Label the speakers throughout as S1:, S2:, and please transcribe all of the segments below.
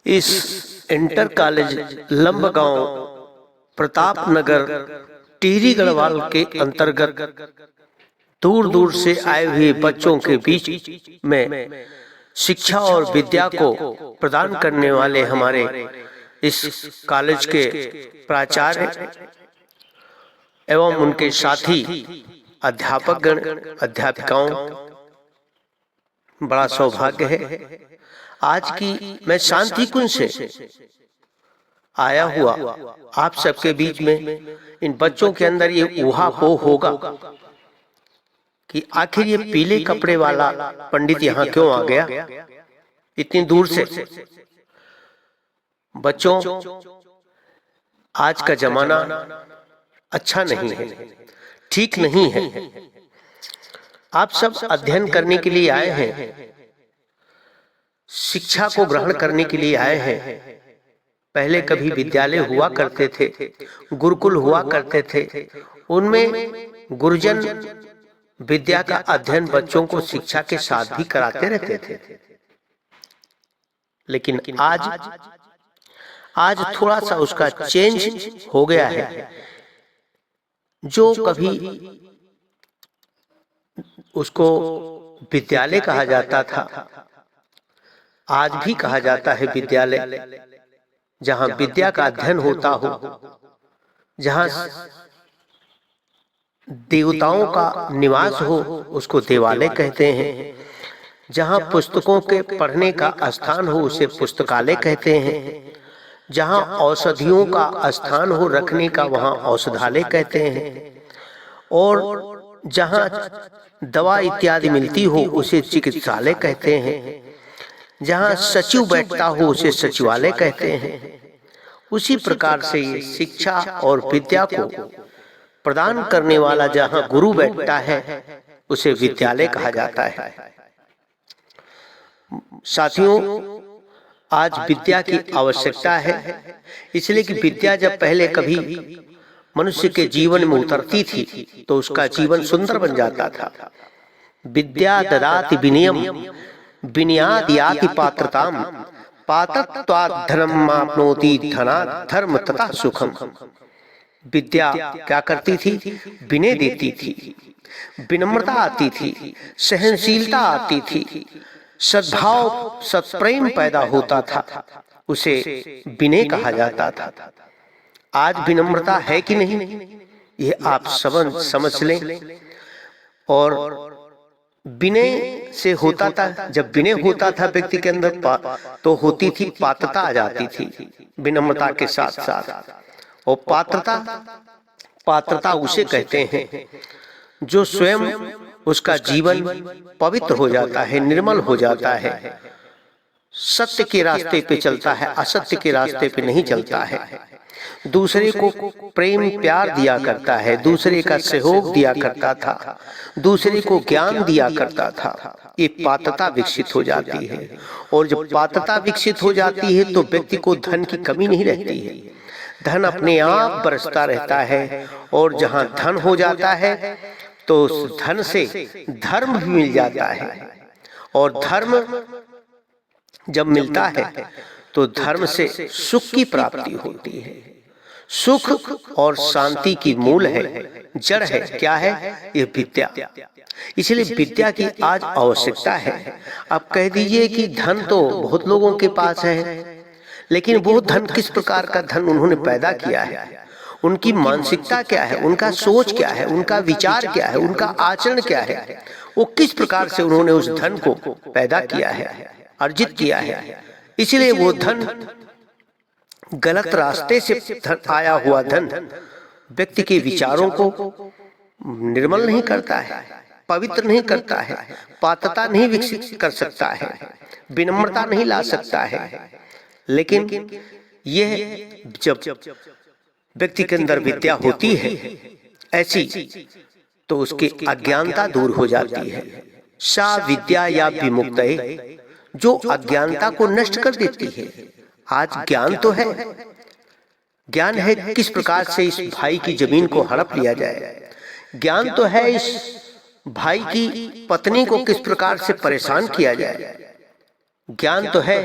S1: इस inter college Lambgaon Pratap Nagar Tehri Garhwal के अंतर्गत दूर दूर से आए हुए बच्चों के बीच में शिक्षा और विद्या को प्रदान करने वाले हमारे इस कॉलेज के प्राचार्य एवं उनके साथी अध्यापकगण अध्यापिकाओं, बड़ा सौभाग्य है आज की मैं शांति कुंज से आया हुआ आप सबके बीच में इन बच्चों के अंदर ये ऊहापोह होगा कि आखिर ये पीले कपड़े वाला पंडित यहाँ क्यों आ गया इतनी दूर से। बच्चों, आज का जमाना अच्छा नहीं है, ठीक नहीं है। आप सब अध्ययन करने के लिए आए हैं, शिक्षा को ग्रहण करने के लिए आए हैं। पहले कभी विद्यालय हुआ करते थे, गुरुकुल हुआ करते थे, उनमें गुरुजन विद्या का अध्ययन बच्चों को शिक्षा के साथ भी कराते रहते थे। लेकिन आज थोड़ा सा उसका चेंज हो गया है। जो कभी उसको विद्यालय कहा जाता था, आज भी कहा जाता है विद्यालय, जहां विद्या का अध्ययन होता हो, जहां देवताओं का निवास हो, उसको देवालय कहते हैं। जहां पुस्तकों के पढ़ने का स्थान हो, उसे पुस्तकालय कहते हैं। जहां औषधियों का स्थान हो रखने का, वहां औषधालय कहते हैं। और जहां दवा इत्यादि मिलती हो, उसे चिकित्सालय कहते हैं। जहां सचिव बैठता हो, उसे सचिवालय कहते हैं। उसी प्रकार से ये शिक्षा और विद्या को प्रदान करने वाला जहां गुरु बैठता है, उसे विद्यालय कहा जाता है। साथियों, आज विद्या की आवश्यकता है, इसलिए कि विद्या जब पहले कभी मनुष्य के जीवन में उतरती थी तो उसका जीवन सुंदर बन जाता था। विद्या ददाति विनयम विनयाद् याति पात्रताम पात्रत्वात् धर्ममाप्नोति धनात् धर्म तथा सुखम। विद्या क्या करती थी? विनय देती थी, विनम्रता आती थी, सहनशीलता आती थी, सद्भाव सत्प्रेम पैदा होता था, उसे विनय कहा जाता था। आज विनम्रता है कि नहीं, ये आप समझ लें। और विनय से होता था, जब विनय होता था व्यक्ति के अंदर तो होती थी पात्रता आ जाती थी विनम्रता के साथ साथ। और पात्रता उसे कहते हैं जो स्वयं उसका जीवन पवित्र हो जाता है, निर्मल हो जाता है, सत्य के रास्ते पे चलता है, असत्य के रास्ते पे नहीं चलता है, दूसरे को प्रेम प्यार दिया करता है, दूसरे का सहयोग दिया करता था, दूसरे को ज्ञान दिया करता था। ये पात्रता विकसित हो जाती है। और जब पात्रता विकसित हो जाती है तो व्यक्ति को धन की कमी नहीं रहती है, धन अपने आप बरसता रहता है। और जहां धन हो जाता है तो उस धन से धर्म भी मिल जाता है। और धर्म जब मिलता है तो धर्म से सुख की प्राप्ति होती है। सुख और शांति की मूल है, जड़ है। क्या है? ये विद्या। इसलिए विद्या की आज आवश्यकता है। आप कह दीजिए कि धन तो बहुत लोगों के पास है, लेकिन वो धन किस प्रकार का धन उन्होंने पैदा किया है, उनकी मानसिकता क्या है, उनका सोच क्या है, उनका विचार क्या है, उनका आचरण क्या है, वो किस प्रकार से उन्होंने उस धन को पैदा किया है, अर्जित किया है। इसलिए वो धन गलत रास्ते से आया हुआ धन व्यक्ति के विचारों को निर्मल नहीं करता है, पवित्र नहीं करता है, पात्रता नहीं विकसित कर सकता है, विनम्रता नहीं ला सकता है। लेकिन यह जब व्यक्ति के अंदर विद्या होती है ऐसी, तो उसकी अज्ञानता दूर हो जाती है। सा विद्या या विमुक्तये, जो अज्ञानता को नष्ट कर देती है। आज ज्ञान तो है, ज्ञान है किस प्रकार से इस भाई की जमीन को हड़प लिया जाए, ज्ञान तो है इस भाई की पत्नी को किस प्रकार से परेशान किया जाए, ज्ञान तो है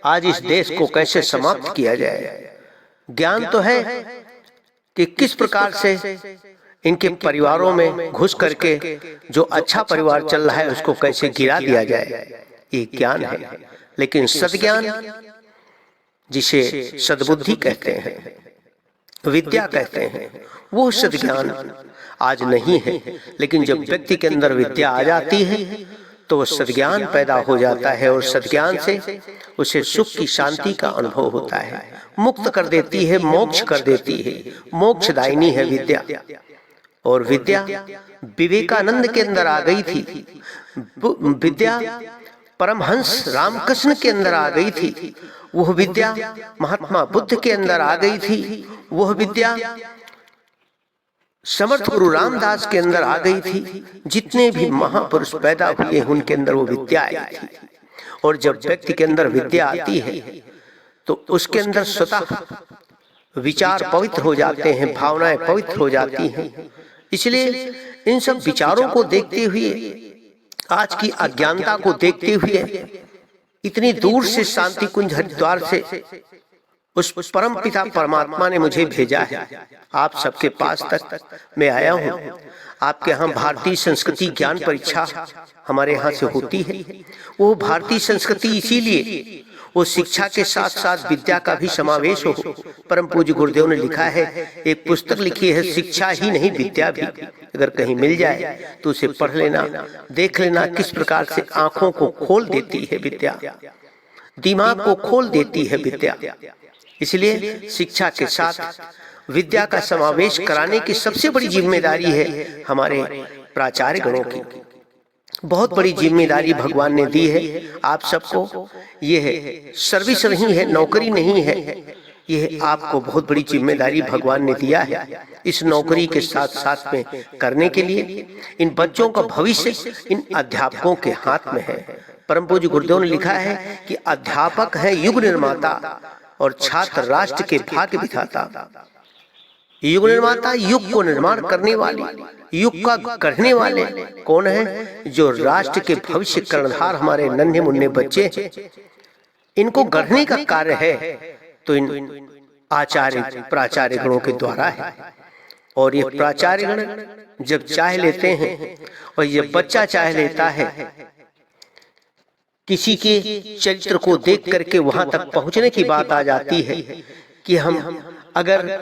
S1: आज इस देश को कैसे समाप्त किया जाए, ज्ञान तो है कि किस प्रकार से इनके परिवारों में घुस करके जो अच्छा परिवार चल रहा है उसको कैसे गिरा दिया जाए, ये ज्ञान है। लेकिन सद्ज्ञान, जिसे सद्बुद्धि कहते हैं, विद्या कहते हैं, वो सद्ज्ञान आज नहीं है। लेकिन जब व्यक्ति के अंदर विद्या आ जाती है तो वो सद्ज्ञान पैदा हो जाता है और सद्ज्ञान से उसे सुख की शांति का अनुभव होता है, मुक्त कर देती है, मोक्ष कर देती है, मोक्षदायिनी है विद्या। और विद्या विवेकानंद के अंदर आ गई थी, विद्या परमहंस रामकृष्ण के अंदर आ गई थी, वह विद्या महात्मा बुद्ध के अंदर आ गई थी, वह विद्या समर्थ गुरु रामदास के अंदर आ गई थी। जितने भी महापुरुष पैदा हुए उनके अंदर वो विद्या आई थी। और जब व्यक्ति के अंदर विद्या आती है तो उसके अंदर स्वतः विचार पवित्र हो जाते हैं, भावनाएं पवित्र हो जाती हैं। इसलिए इन सब विचारों को देखते हुए, आज की अज्ञानता को देखते हुए, इतनी दूर से शांति कुंज हरिद्वार से उस परम पिता परमात्मा ने मुझे भेजा है आप सबके पास तक मैं आया हूँ। आपके यहाँ भारतीय संस्कृति ज्ञान परीक्षा हमारे यहाँ से होती है। वो भारतीय संस्कृति इसीलिए वो शिक्षा के साथ साथ विद्या का भी समावेश हो। परम पूज्य गुरुदेव ने लिखा है, एक पुस्तक लिखी है, शिक्षा ही नहीं विद्या भी, अगर कहीं मिल जाए तो उसे पढ़ लेना, देख लेना किस प्रकार से आंखों को खोल देती है विद्या, दिमाग को खोल देती है विद्या। इसलिए शिक्षा के साथ विद्या का समावेश कराने की सबसे बड़ी जिम्मेदारी है हमारे प्राचार्य गणों की। बहुत बड़ी जिम्मेदारी भगवान ने दी है आप सबको। ये है सर्विस नहीं है, नौकरी नहीं है, ये आपको बहुत बड़ी जिम्मेदारी भगवान ने दिया है। इस नौकरी के साथ साथ में करने के लिए इन बच्चों का भविष्य इन अध्यापकों के हाथ में है। परम पूज्य गुरुदेव ने लिखा है कि अध्यापक है युग निर्माता और छात्र राष्ट्र के भाग्य विधाता। युग निर्माता युग को निर्माण करने वाले, युग का गढ़ने वाले कौन है? जो राष्ट्र के भविष्य कर्णधार हमारे नन्हे मुन्ने बच्चे, इनको गढ़ने का कार्य है तो इन आचार्य प्राचार्य गणों के द्वारा है। और ये प्राचार्य गण जब चाह लेते हैं और ये बच्चा चाह लेता है, किसी के चरित्र को देख करके वहां तक पहुंचने की बात आ जाती है कि हम अगर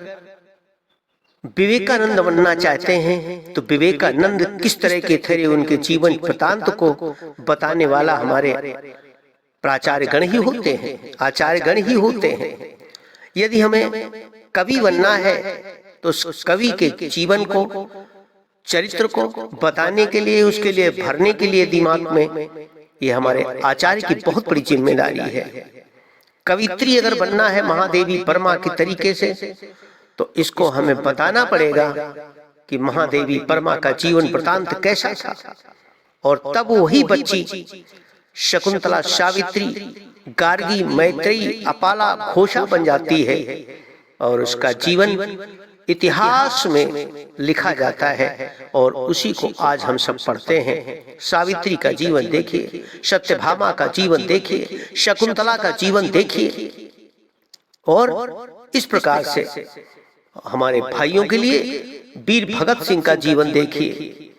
S1: विवेकानंद बनना चाहते हैं तो विवेकानंद किस तरह के थे, उनके जीवन वृत्तांत को बताने वाला हमारे प्राचार्य गण ही होते हैं, आचार्य गण ही होते हैं। यदि हमें कवि बनना है तो उस कवि के जीवन को, चरित्र को बताने के लिए, उसके लिए भरने के लिए दिमाग में, ये हमारे आचार्य की बहुत बड़ी जिम्मेदारी है। कवित्री अगर बनना है महादेवी परमा के तरीके से तो इसको हमें बताना पड़ेगा कि महादेवी परमा का जीवन वृत्तांत कैसा था। और तब वही बच्ची शकुंतला, सावित्री, गार्गी, मैत्रेयी, अपाला, घोषा बन जाती है और उसका जीवन इतिहास में लिखा जाता है और उसी को आज हम सब पढ़ते हैं। सावित्री का जीवन देखिए, सत्यभामा का जीवन देखिए, शकुंतला का जीवन देखिए। और इस प्रकार से हमारे भाइयों के लिए वीर भगत सिंह का जीवन देखिए,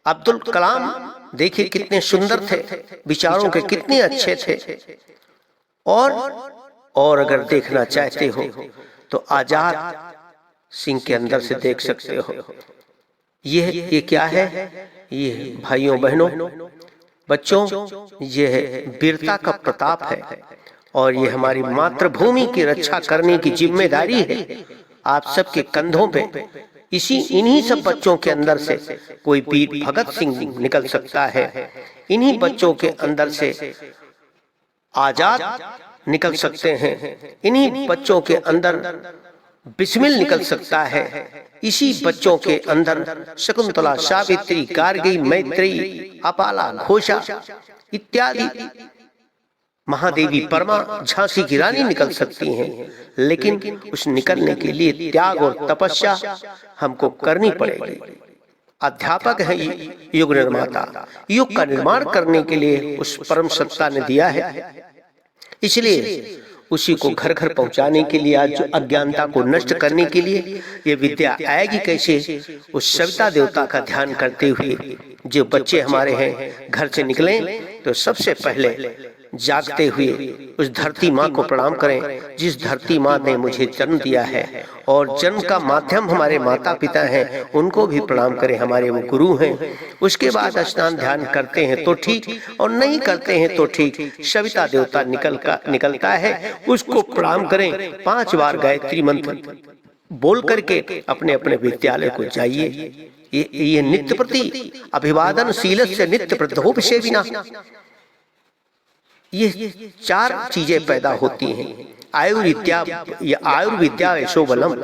S1: अब्दुल कलाम देखिए कितने सुंदर थे, विचारों के कितने अच्छे थे। और अगर देखना चाहते हो तो आजाद सिंह के अंदर से देख सकते हो। ये क्या है? ये भाइयों बहनों बच्चों, ये है वीरता का प्रताप है और ये हमारी मातृभूमि की रक्षा करने की जिम्मेदारी है आप सबके कंधों पे। इन्हीं सब बच्चों के अंदर से कोई वीर भगत सिंह निकल सकता है, इन्हीं बच्चों के अंदर से आजाद निकल सकते हैं, इन्हीं बच्चों के अंदर बिस्मिल निकल सकता है, इसी बच्चों के अंदर शकुंतला, सावित्री, गार्गी, मैत्रेयी, अपाला, घोषा इत्यादि महादेवी परमा, झांसी की रानी निकल सकती हैं। लेकिन उस निकलने के लिए त्याग और तपस्या हमको करनी पड़ेगी। अध्यापक है युग निर्माता, युग का निर्माण करने के लिए उस परम सत्ता ने दिया है इसलिए उसी को घर घर पहुंचाने के लिए, आज जो अज्ञानता को नष्ट करने के लिए ये विद्या आएगी कैसे, उस सविता देवता का ध्यान करते हुए जो बच्चे हमारे हैं घर से निकलें तो सबसे पहले जागते हुए उस धरती माँ को प्रणाम करें, जिस धरती माँ ने मुझे जन्म दिया है, और जन्म का माध्यम हमारे माता पिता हैं, उनको भी प्रणाम करें, हमारे वो गुरु हैं। उसके बाद स्नान ध्यान करते हैं तो ठीक, और नहीं करते हैं तो ठीक। सविता देवता निकलता है, उसको प्रणाम करें। 5 बार गायत्री मंत्र बोल करके अपने अपने विद्यालय को जाइए। ये नित्य प्रति अभिवादन शीलस्य नित्य प्रतोपसेविना, ये 4 चीजें पैदा होती हैं। आयुर्विद्या या आयुर्विद्या यशो बलम,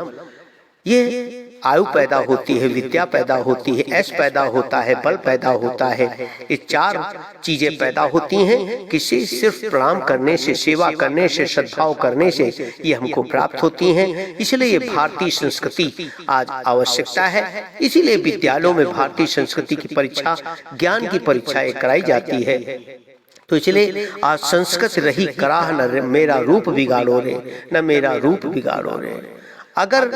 S1: ये आयु पैदा होती है, विद्या पैदा होती है, यश पैदा होता है, बल पैदा होता है। ये 4 चीजें पैदा होती हैं किसी सिर्फ प्रणाम करने से, सेवा करने से, सद्भाव करने से ये हमको प्राप्त होती हैं। इसलिए ये भारतीय संस्कृति आज आवश्यकता है। इसीलिए विद्यालयों में भारतीय संस्कृति की परीक्षा, ज्ञान की परीक्षाएं कराई जाती है। तो इसलिए आज संस्कृत रही कराह न मेरा रूप बिगाड़ो रे, न मेरा रूप बिगाड़ो रे। अगर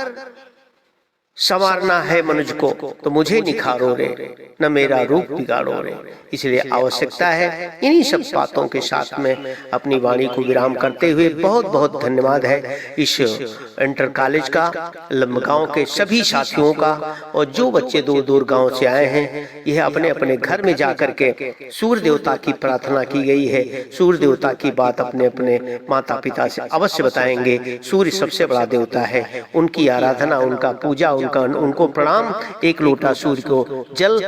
S1: संवारना है मनुष्य को तो मुझे निखारो रे, न मेरा रूप बिगाड़ो रे। इसलिए आवश्यकता है। इन्हीं सब बातों के साथ में अपनी वाणी को विराम करते हुए बहुत बहुत धन्यवाद है इस इंटर कॉलेज का, लंबगांव के सभी साथियों का, और जो बच्चे दूर दूर गांव से आए हैं, यह अपने अपने घर में जाकर के सूर्य देवता की प्रार्थना की गई है। सूर्य देवता की बात अपने अपने माता पिता से अवश्य बताएंगे। सूर्य सबसे बड़ा देवता है, उनकी आराधना, उनका पूजा, उनको प्रणाम, 1 लोटा सूर्य को जल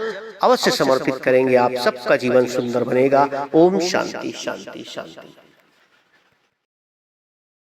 S1: अवश्य समर्पित करेंगे। आप सबका जीवन सुंदर बनेगा। ओम शांति शांति शांति।